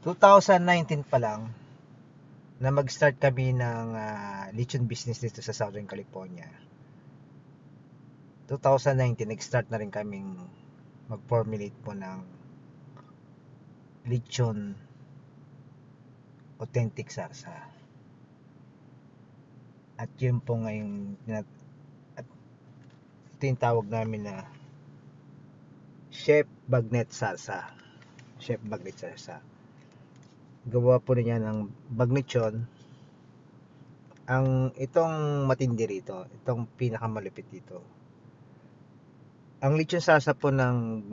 2019 pa lang na mag-start kami ng lechon business dito sa Southern California. 2019 nag-start na rin kaming mag-formulate po ng lechon authentic sarsa. At yun po ngayon at ito yung tawag namin na Chef Bagnet Sarsa. Chef Bagnet Sarsa. Gawa po niya ng bagnetson. Itong matindi rito, itong pinakamalupit dito. Ang lechon sarsa po ng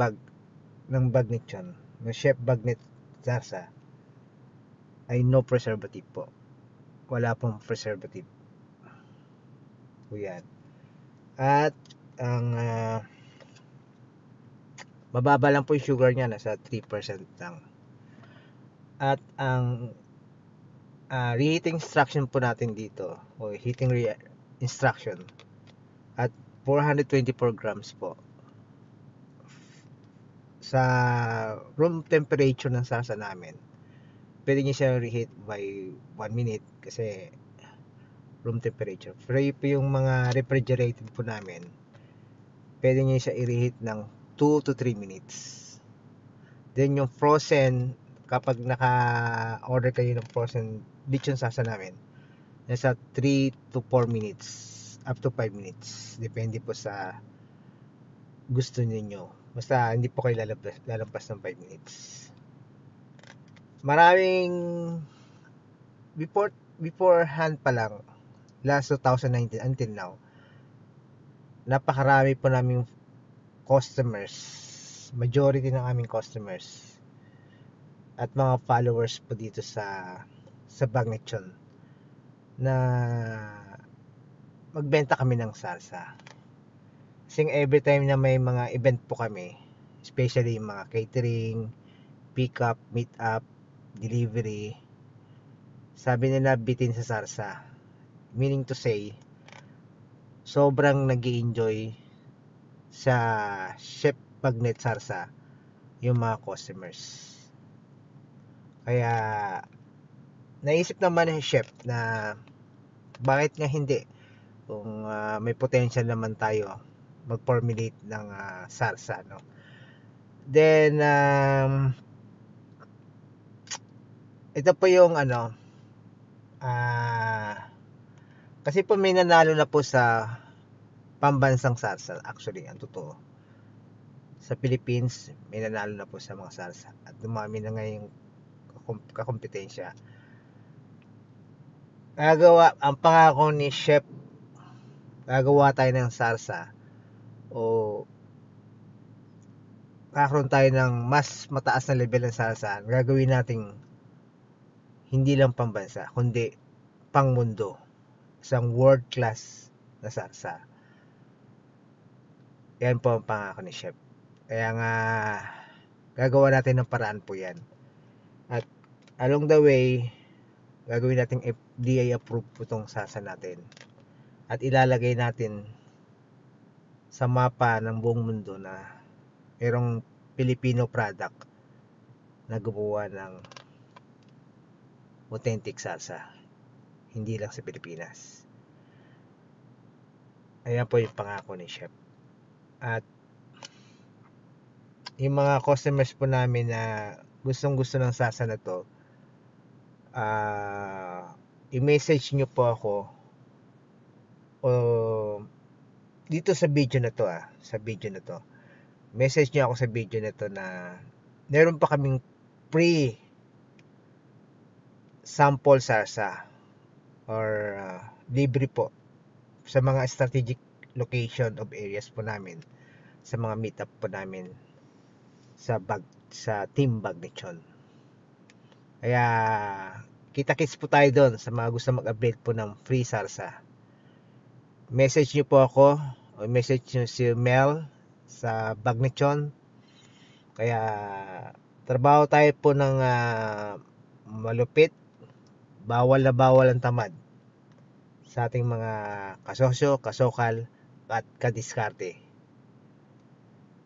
bagnetson, ng Chef Bagnet Sarsa ay no preservative po. Wala pong preservative. Po yan. At ang mababa lang po yung sugar niya, nasa 3% lang. At ang reheating instruction po natin dito, o heating instruction, at 424 grams po. Sa room temperature ng sarsa namin, pwede nyo siya reheat by 1 minute kasi room temperature. Pero yung mga refrigerated po namin, pwede nyo siya i-reheat ng 2 to 3 minutes. Then yung frozen, kapag naka-order kayo ng frozen lechon sarsa namin, nasa 3 to 4 minutes, up to 5 minutes. Depende po sa gusto niyo. Basta hindi po kayo lalampas ng 5 minutes. Maraming beforehand pa lang, last 2019 until now, napakarami po naming customers, majority ng aming customers at mga followers po dito sa Bagnetson na magbenta kami ng sarsa. Kasi every time na may mga event po kami, especially mga catering, pick up, meet up, delivery, sabi nila bitin sa sarsa. Meaning to say, sobrang nag-i-enjoy sa Chef Bagnet Sarsa yung mga customers. Kaya naisip naman ng chef na bakit nga hindi, kung may potential naman tayo mag-formulate ng sarsa, no? Then ito po yung kasi po may nanalo na po sa pambansang sarsa. Actually, ang totoo, sa Philippines may nanalo na po sa mga sarsa at dumami na ngayong kakompetensya. Ang pangako ni chef, gagawa tayo ng sarsa o kakaroon tayo ng mas mataas na level ng sarsa. Gagawin nating hindi lang pambansa kundi pang mundo, isang world class na sarsa. Yan po ang pangako ni chef. Kaya nga gagawa natin ng paraan po yan. At along the way, gagawin natin FDA approved po itong sarsa natin. At ilalagay natin sa mapa ng buong mundo na mayroong Filipino product na gumawa ng authentic sarsa. Hindi lang sa Pilipinas. Ayan po yung pangako ni chef. At yung mga customers po namin na gustong gusto ng sarsa na to, i-message nyo po ako o dito sa video na to, message nyo ako sa video na to na meron pa kaming free sample sarsa or libre po sa mga strategic location of areas po namin, sa mga meetup po namin sa Team Bagnetson. Kaya kita-kits po tayo doon sa mga gusto mag-avail po ng free sarsa. Message nyo po ako o message nyo si Mel sa Bagnetson. Kaya trabaho tayo po ng malupit, bawal na bawal ang tamad sa ating mga kasosyo, kasokal at kadiskarte.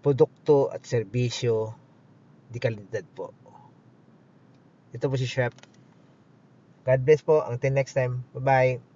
Produkto at serbisyo di kalidad po. Ito po si Chef. God bless po. Until next time. Bye-bye.